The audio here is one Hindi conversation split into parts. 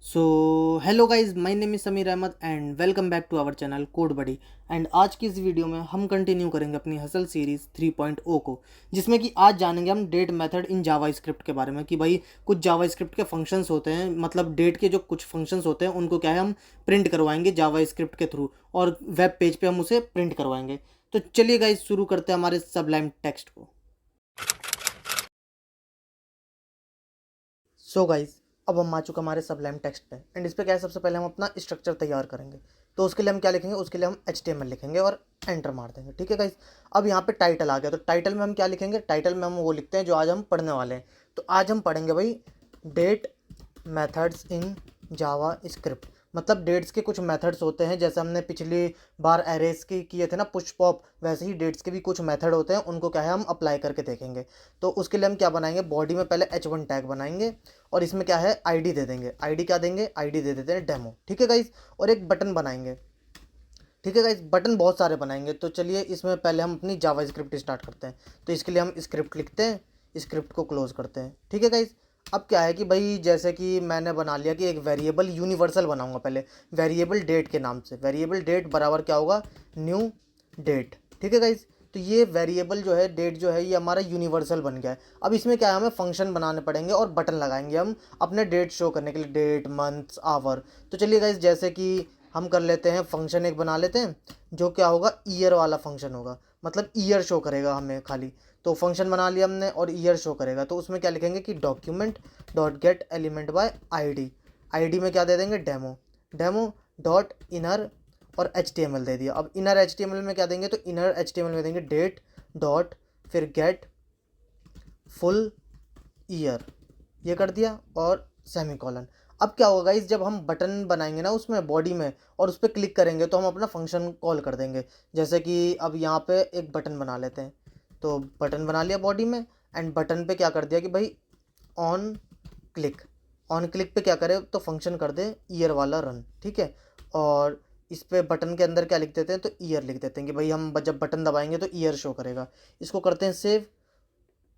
So hello guys, my name is Sameer Ahmed and welcome back to our channel code buddy. And आज की इस वीडियो में हम कंटिन्यू करेंगे अपनी हसल सीरीज़ 3.0 को, जिसमें कि आज जानेंगे हम date method in JavaScript के बारे में कि भाई कुछ जावा स्क्रिप्ट के फंक्शंस होते हैं, मतलब डेट के जो कुछ फंक्शंस होते हैं उनको क्या है हम प्रिंट करवाएंगे जावा स्क्रिप्ट के थ्रू, और वेब पेज पे हम उसे प्रिंट करवाएंगे। तो चलिए गाइज शुरू करते हैं हमारे सबलाइम टेक्स्ट को। सो गाइज, अब हम आ चुका हमारे सबलाइम टेक्स्ट पे एंड इस पे क्या है, सबसे पहले हम अपना स्ट्रक्चर तैयार करेंगे। तो उसके लिए हम क्या लिखेंगे, उसके लिए हम HTML लिखेंगे और एंटर मार देंगे। ठीक है गाइज, अब यहाँ पे टाइटल आ गया, तो टाइटल में हम क्या लिखेंगे, टाइटल में हम वो लिखते हैं जो आज हम पढ़ने वाले हैं। तो आज हम पढ़ेंगे भाई date methods in JavaScript. मतलब डेट्स के कुछ मेथड्स होते हैं, जैसे हमने पिछली बार एरेस के किए थे ना पुश पॉप, वैसे ही डेट्स के भी कुछ मेथड होते हैं, उनको क्या है हम अप्लाई करके देखेंगे। तो उसके लिए हम क्या बनाएंगे, बॉडी में पहले H1 टैग बनाएंगे और इसमें क्या है आईडी दे देंगे। आईडी क्या देंगे, आईडी दे देते हैं डेमो। ठीक है गाइज, और एक बटन बनाएंगे। ठीक है गाइज, बटन बहुत सारे बनाएंगे। तो चलिए इसमें पहले हम अपनी जावा स्क्रिप्ट स्टार्ट करते हैं। तो इसके लिए हम स्क्रिप्ट लिखते हैं, स्क्रिप्ट को क्लोज करते हैं। ठीक है गाइज, अब क्या है कि भाई जैसे कि मैंने बना लिया कि एक वेरिएबल यूनिवर्सल बनाऊंगा पहले, वेरिएबल डेट के नाम से। वेरिएबल डेट बराबर क्या होगा, न्यू डेट। ठीक है गाइज, तो ये वेरिएबल जो है डेट जो है ये हमारा यूनिवर्सल बन गया है। अब इसमें क्या है, हमें फंक्शन बनाने पड़ेंगे और बटन लगाएंगे हम अपने डेट शो करने के लिए, डेट मंथ्स आवर। तो चलिए गाइज, जैसे कि हम कर लेते हैं, फंक्शन एक बना लेते हैं जो क्या होगा, ईयर वाला फंक्शन होगा, मतलब ईयर शो करेगा हमें खाली। तो फंक्शन बना लिया हमने और ईयर शो करेगा। तो उसमें क्या लिखेंगे कि document dot get element by ID. ID में क्या दे देंगे, डेमो। डेमो डॉट इनर और HTML दे दिया। अब इनर HTML में क्या देंगे, तो इनर HTML में देंगे डेट डॉट फिर गेट फुल ईयर, ये कर दिया और सेमीकोलन। अब क्या होगा गाइस, जब हम बटन बनाएंगे ना उसमें बॉडी में और उस पर क्लिक करेंगे तो हम अपना फंक्शन कॉल कर देंगे। जैसे कि अब यहाँ पे एक बटन बना लेते हैं। तो बटन बना लिया बॉडी में एंड बटन पे क्या कर दिया कि भाई ऑन क्लिक। ऑन क्लिक पे क्या करे, तो फंक्शन कर दे ईयर वाला रन। ठीक है, और इस पे बटन के अंदर क्या लिख देते हैं, तो ईयर लिख देते हैं कि भाई हम जब बटन दबाएंगे तो ईयर शो करेगा। इसको करते हैं सेव,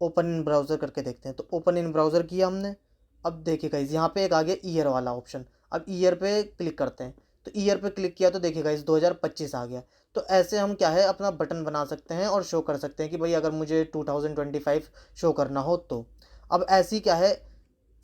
ओपन इन ब्राउज़र करके देखते हैं। तो ओपन इन ब्राउज़र किया हमने। अब देखिए गाइस, यहाँ पे एक आ गया ईयर वाला ऑप्शन। अब ईयर पे क्लिक करते हैं। तो ईयर पे क्लिक किया तो देखिए गाइस 2025 आ गया। तो ऐसे हम क्या है अपना बटन बना सकते हैं और शो कर सकते हैं कि भाई अगर मुझे 2025 शो करना हो तो। अब ऐसी क्या है,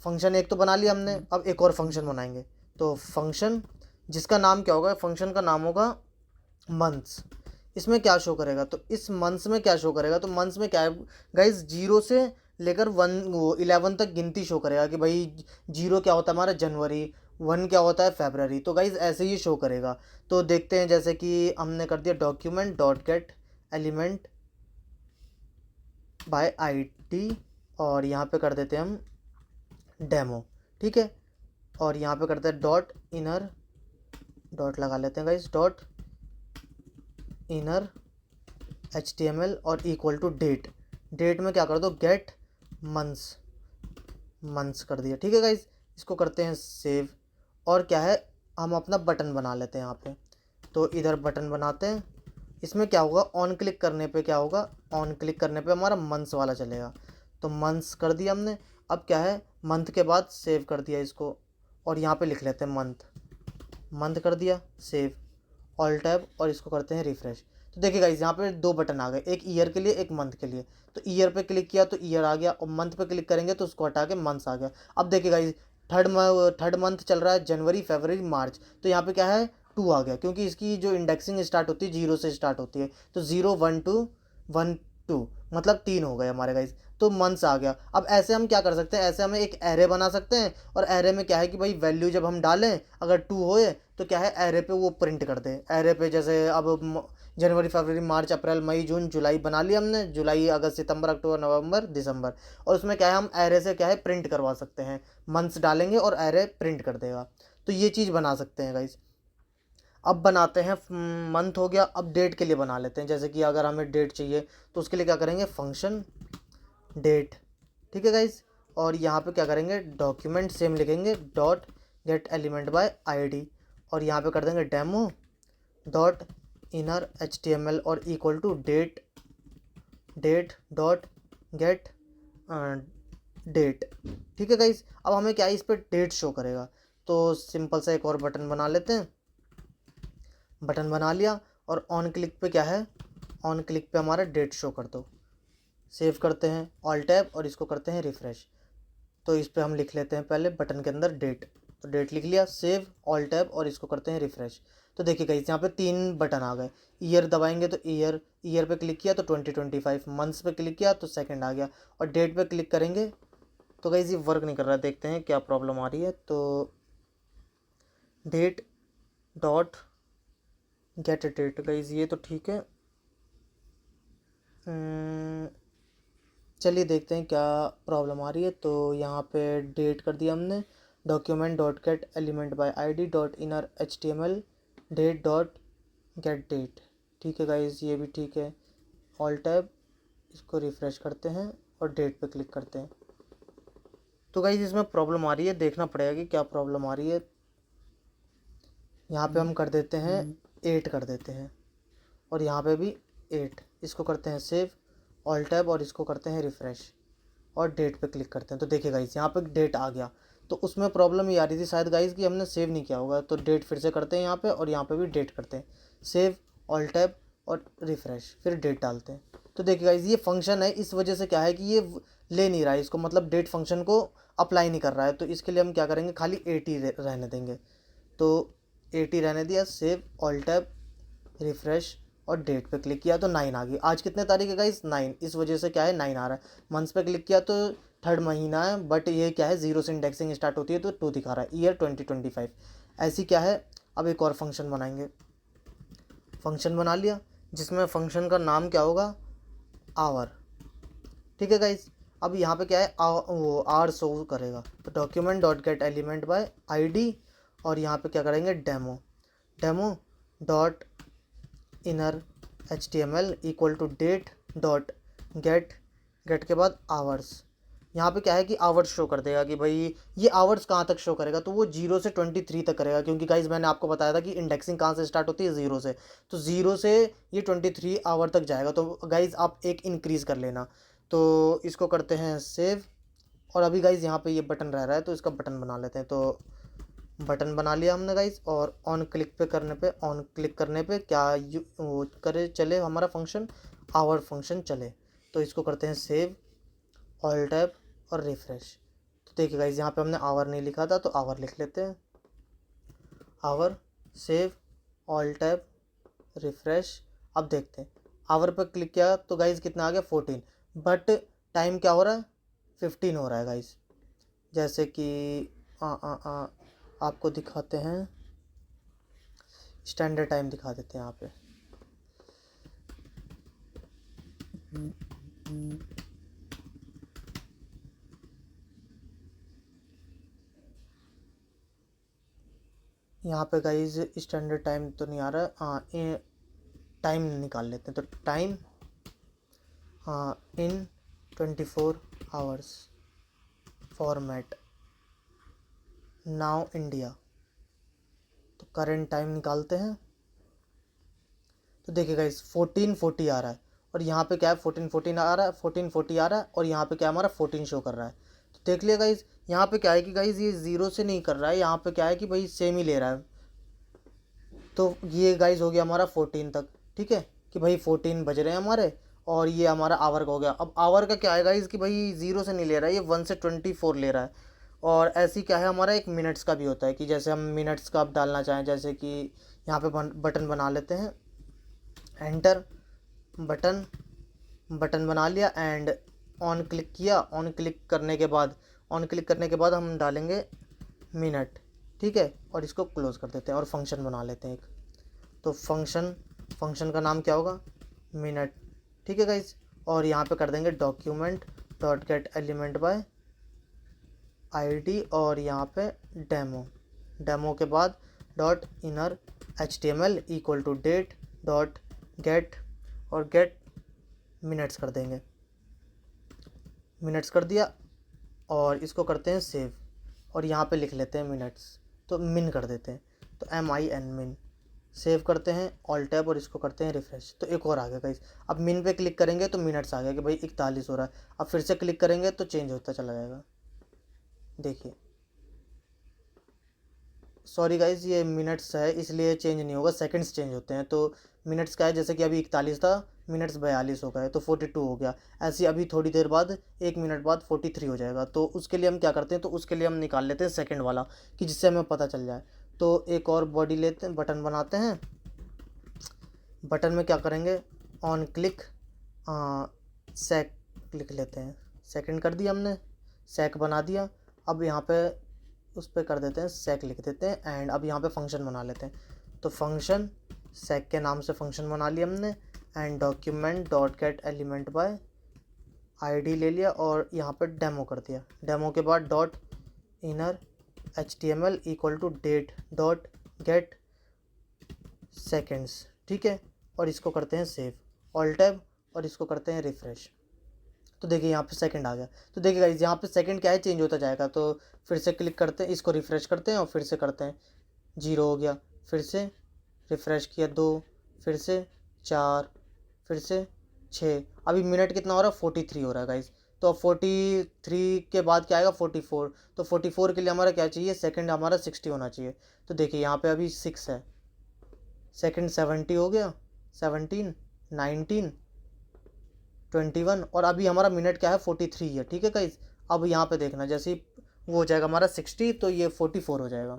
फंक्शन एक तो बना लिया हमने, अब एक और फंक्शन बनाएंगे। तो फंक्शन जिसका नाम क्या होगा, फंक्शन का नाम होगा मंथ्स। इसमें क्या शो करेगा, तो इस मंथ्स में क्या शो करेगा, तो मंथ्स में क्या है गाइज, 0 से लेकर 11 तक गिनती शो करेगा कि भाई 0 क्या होता है हमारा जनवरी, 1 क्या होता है फरवरी। तो गाइज ऐसे ही शो करेगा। तो देखते हैं, जैसे कि हमने कर दिया document dot get element by ID और यहाँ पे कर देते हैं हम डेमो। ठीक है, और यहाँ पे करते हैं डॉट इनर, डॉट लगा लेते हैं गाइज, डॉट इनर HTML और इक्वल टू डेट। डेट में क्या कर दो, गेट मंथ्स, मंथ्स कर दिया। ठीक है गाइज, इसको करते हैं सेव। और क्या है, हम अपना बटन बना लेते हैं यहाँ पे। तो इधर बटन बनाते हैं। इसमें क्या होगा, ऑन क्लिक करने पे क्या होगा, ऑन क्लिक करने पे हमारा मंथ्स वाला चलेगा। तो मंथ्स कर दिया हमने। अब क्या है, मंथ के बाद सेव कर दिया इसको और यहाँ पे लिख लेते हैं मंथ। मंथ कर दिया सेव, ऑल टैब और इसको करते हैं रिफ्रेश। तो देखिए गाइस, यहाँ पे दो बटन आ गए, एक ईयर के लिए एक मंथ के लिए। तो ईयर पे क्लिक किया तो ईयर आ गया और मंथ पे क्लिक करेंगे तो उसको हटा के मंथ्स आ गया। अब देखिए गाइस, थर्ड मंथ चल रहा है, जनवरी फरवरी मार्च। तो यहाँ पे क्या है, 2 आ गया, क्योंकि इसकी जो इंडेक्सिंग स्टार्ट होती है 0 से स्टार्ट होती है। तो 0 1 2 1 2 मतलब 3 हो गए हमारे गाइस। तो मंथ्स आ गया। अब ऐसे हम क्या कर सकते हैं, ऐसे हमें एक एरे बना सकते हैं और एरे में क्या है कि भाई वैल्यू जब हम डालें अगर 2 होए तो क्या है एरे पे वो प्रिंट कर दे। एरे पे जैसे अब जनवरी फरवरी मार्च अप्रैल मई जून जुलाई बना लिया हमने, जुलाई अगस्त सितंबर अक्टूबर नवंबर दिसंबर। और उसमें क्या है, हम एरे से क्या है प्रिंट करवा सकते हैं। मंथ्स डालेंगे और एरे प्रिंट कर देगा। तो ये चीज़ बना सकते हैं गाइस। अब बनाते हैं, मंथ हो गया, अब डेट के लिए बना लेते हैं। जैसे कि अगर हमें डेट चाहिए तो उसके लिए क्या करेंगे, फंक्शन डेट। ठीक है गाइस, और यहाँ पे क्या करेंगे, डॉक्यूमेंट सेम लिखेंगे dot get element by ID और यहाँ पे कर देंगे डेमो डॉट इनर HTML और equal to date, date dot get date. ठीक है गाइस, अब हमें क्या है, इस पर डेट शो करेगा। तो सिंपल सा एक और बटन बना लेते हैं। बटन बना लिया और ऑन क्लिक पे क्या है, ऑन क्लिक पे हमारा डेट शो कर दो। सेव करते हैं, ऑल्ट टैब और इसको करते हैं रिफ़्रेश। तो इस पे हम लिख लेते हैं पहले बटन के अंदर डेट, तो डेट लिख लिया, सेव, ऑल्ट टैब और इसको करते हैं रिफ़्रेश। तो देखिए गाइस यहाँ पे 3 बटन आ गए। ईयर दबाएंगे तो ईयर पे क्लिक किया तो 2025, मंथ्स पे क्लिक किया तो सेकंड आ गया, और डेट पे क्लिक करेंगे तो गाइस ये वर्क नहीं कर रहा। देखते हैं क्या प्रॉब्लम आ रही है। तो date dot get date, guys ये तो ठीक है। चलिए देखते हैं क्या प्रॉब्लम आ रही है। तो यहाँ पे डेट कर दिया हमने, document dot get element by ID dot inner HTML date dot get date. ठीक है गाइस ये भी ठीक है। ऑल टैब, इसको रिफ़्रेश करते हैं और डेट पे क्लिक करते हैं। तो गाइस इसमें प्रॉब्लम आ रही है, देखना पड़ेगा कि क्या प्रॉब्लम आ रही है। यहाँ पे हम कर देते हैं 8 कर देते हैं, और यहाँ पे भी 8। इसको करते हैं सेव, ऑल टैब और इसको करते हैं रिफ़्रेश और डेट पे क्लिक करते हैं। तो देखिए गाइस यहाँ पे डेट आ गया। तो उसमें प्रॉब्लम ये आ रही थी शायद गाइस कि हमने सेव नहीं किया होगा। तो डेट फिर से करते हैं यहाँ पे, और यहाँ पे भी डेट करते हैं, सेव, ऑल टैब और रिफ़्रेश, फिर डेट डालते हैं। तो देखिए गाइस ये फंक्शन है, इस वजह से क्या है कि ये ले नहीं रहा है इसको, मतलब डेट फंक्शन को अप्लाई नहीं कर रहा है। तो इसके लिए हम क्या करेंगे, खाली 80 रहने देंगे। तो 80 रहने दिया, सेव, ऑल टैब, रिफ़्रेश और डेट पे क्लिक किया तो 9 आ गई। आज कितने तारीख है गाइस, 9, इस वजह से क्या है 9 आ रहा है। मंथ्स पे क्लिक किया तो 3rd महीना है, बट ये क्या है 0 से इंडेक्सिंग स्टार्ट होती है तो 2 दिखा रहा है, ईयर 2025। ऐसी क्या है। अब एक और फंक्शन बनाएंगे। फंक्शन बना लिया जिसमें फंक्शन का नाम क्या होगा, आवर। ठीक है गाइस, अब यहाँ पे क्या है वो आर शो करेगा। तो document dot get element by ID, और यहाँ पे क्या करेंगे demo, demo dot inner HTML equal to date dot get, get के बाद आवर्स। यहाँ पे क्या है कि आवर्स शो कर देगा कि भाई ये आवर्स कहाँ तक शो करेगा, तो वो 0 से 23 तक करेगा, क्योंकि गाइज मैंने आपको बताया था कि इंडेक्सिंग कहाँ से स्टार्ट होती है, 0 से। तो 0 से ये 23 आवर तक जाएगा। तो गाइज आप एक इंक्रीज़ कर लेना। तो इसको करते हैं सेव, और अभी गाइज यहाँ पे ये बटन रह रहा है तो इसका बटन बना लेते हैं। तो बटन बना लिया हमने गाइस, और ऑन क्लिक करने पे क्या वो करे चले हमारा फंक्शन, आवर फंक्शन चले। तो इसको करते हैं सेव, ऑल टैब और रिफ़्रेश। तो देखिए गाइस यहाँ पे हमने आवर नहीं लिखा था तो आवर लिख लेते हैं, hour, save, all tab, refresh. अब देखते हैं, आवर पर क्लिक किया तो गाइस कितना आ गया 14, बट टाइम क्या हो रहा है 15 हो रहा है गाइस। जैसे कि आपको दिखाते हैं, स्टैंडर्ड टाइम दिखा देते हैं यहाँ पे। यहाँ पे गाइज स्टैंडर्ड टाइम तो नहीं आ रहा है, हाँ टाइम निकाल लेते हैं। तो time in 24 hours format now India. तो करेंट टाइम निकालते हैं। तो देखिए गाइस 1440 आ रहा है, और यहाँ पे क्या है 1440 आ रहा है, 1440 आ रहा है, और यहाँ पे क्या हमारा 14 शो कर रहा है। तो देख लिया गाइस यहाँ पे क्या है कि गाइस ये 0 से नहीं कर रहा है, यहाँ पे क्या है कि भाई सेम ही ले रहा है। तो ये गाइस हो गया हमारा 14 तक। ठीक है कि भाई 14 बज रहे हैं हमारे, और ये हमारा आवर का हो गया। अब आवर का क्या है गाइस कि भाई 0 से नहीं ले रहा है, ये 1 से 24 ले रहा है। और ऐसी क्या है हमारा एक मिनट्स का भी होता है, कि जैसे हम मिनट्स का अब डालना चाहें, जैसे कि यहाँ पे बटन बना लेते हैं, एंटर, बटन, बटन बना लिया एंड ऑन क्लिक किया। ऑन क्लिक करने के बाद हम डालेंगे मिनट। ठीक है, और इसको क्लोज़ कर देते हैं और फंक्शन बना लेते हैं एक। तो फंक्शन का नाम क्या होगा, मिनट। ठीक है गाइस, और यहाँ पे कर देंगे document dot get element by ID, और यहाँ पे डेमो के बाद dot inner HTML equal to date dot get, और गेट मिनट्स कर देंगे, मिनट्स कर दिया, और इसको करते हैं सेव, और यहाँ पे लिख लेते हैं मिनट्स, तो मिन कर देते हैं। तो MIN मिन, सेव करते हैं, ऑल टैब और इसको करते हैं रिफ़्रेश। तो एक और आ गया गाइस। अब मिन पे क्लिक करेंगे तो मिनट्स आ गया कि भाई 41 हो रहा है। अब फिर से क्लिक करेंगे तो चेंज होता चला जाएगा। देखिए सॉरी गाइज, ये मिनट्स है इसलिए चेंज नहीं होगा, सेकंड्स चेंज होते हैं। तो मिनट्स का है, जैसे कि अभी 41 था, मिनट्स 42 हो गए तो 42 हो गया। ऐसे ही अभी थोड़ी देर बाद 1 मिनट बाद 43 हो जाएगा। तो उसके लिए हम क्या करते हैं, तो उसके लिए हम निकाल लेते हैं सेकंड वाला, कि जिससे हमें पता चल जाए। तो एक और बॉडी लेते हैं, बटन बनाते हैं। बटन में क्या करेंगे, ऑन क्लिक सेक लिख लेते हैं, सेकंड कर दिया हमने, सेक बना दिया। अब यहाँ पे उस पर कर देते हैं, सेक लिख देते हैं। एंड अब यहाँ पे फंक्शन बना लेते हैं। तो फंक्शन सेक के नाम से फंक्शन बना लिया हमने। And document dot get element by ID ले लिया और यहाँ पे डेमो कर दिया। डेमो के बाद dot inner HTML equal to date dot get seconds, ठीक है। और इसको करते हैं सेव, ऑल टैब, और इसको करते हैं रिफ़्रेश। तो देखिए यहाँ पे सेकंड आ गया। तो देखिए गाइस यहाँ पे सेकंड क्या है, चेंज होता जाएगा। तो फिर से क्लिक करते हैं, इसको रिफ़्रेश करते हैं और फिर से करते हैं, 0 हो गया। फिर से रिफ़्रेश किया, 2, फिर से 4, फिर से 6। अभी मिनट कितना हो रहा है, 43 हो रहा है गाइस। तो अब 43 के बाद क्या आएगा, 44। तो 44 के लिए हमारा क्या चाहिए, सेकंड हमारा 60 होना चाहिए। तो देखिए यहाँ पे अभी 6 है, सेकंड 70 हो गया, 17, 19, 21, और अभी हमारा मिनट क्या है, 43 है, ठीक है गाइस। अब यहाँ पे देखना, जैसे ही वो हो जाएगा हमारा 60 तो ये 44 हो जाएगा।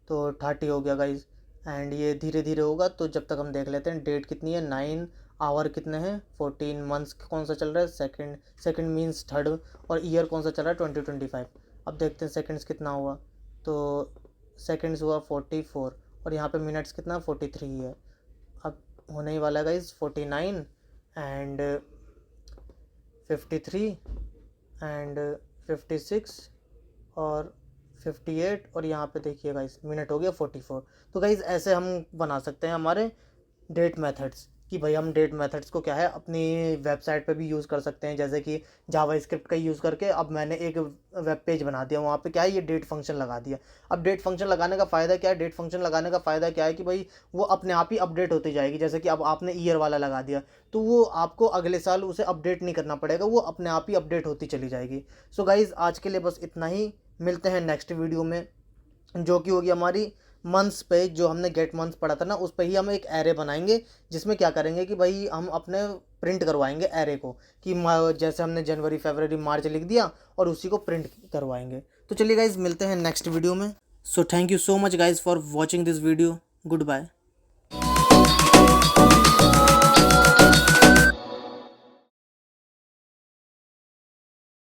तो 30 हो गया गाइस। एंड ये धीरे धीरे होगा। तो जब तक हम देख लेते हैं डेट कितनी है, 9 आवर कितने हैं, 14 मंथ्स कौन सा चल रहा है, सेकंड मीन्स थर्ड, और ईयर कौन सा चल रहा है, 2025। अब देखते हैं सेकंड्स कितना हुआ। तो सेकंड्स हुआ 44 और यहाँ पे मिनट्स कितना, 43 है। अब होने ही वाला है गाइस 49 एंड 53 एंड 56 और 58, और यहाँ पे देखिए गाइस मिनट हो गया 44। तो गाइस ऐसे हम बना सकते हैं हमारे डेट मेथड्स, कि भाई हम डेट मेथड्स को क्या है अपनी वेबसाइट पे भी यूज़ कर सकते हैं। जैसे कि जावास्क्रिप्ट का यूज़ करके अब मैंने एक वेब पेज बना दिया, वहाँ पे क्या है, ये डेट फंक्शन लगा दिया। अब डेट फंक्शन लगाने का फ़ायदा क्या है, डेट फंक्शन लगाने का फ़ायदा क्या है कि भाई वो अपने आप ही अपडेट होती जाएगी। जैसे कि अब आपने ईयर वाला लगा दिया तो वो आपको अगले साल उसे अपडेट नहीं करना पड़ेगा, वो अपने आप ही अपडेट होती चली जाएगी। सो गाइज़ आज के लिए बस इतना ही, मिलते हैं नेक्स्ट वीडियो में, जो कि होगी हमारी मंथ्स पे। जो हमने गेट मंथ्स पढ़ा था ना, उस पे ही हम एक एरे बनाएंगे, जिसमें क्या करेंगे कि भाई हम अपने प्रिंट करवाएंगे एरे को, कि जैसे हमने जनवरी फरवरी मार्च लिख दिया और उसी को प्रिंट करवाएंगे। तो चलिए गाइज मिलते हैं नेक्स्ट वीडियो में। So thank you so much guys for watching this video. Good bye.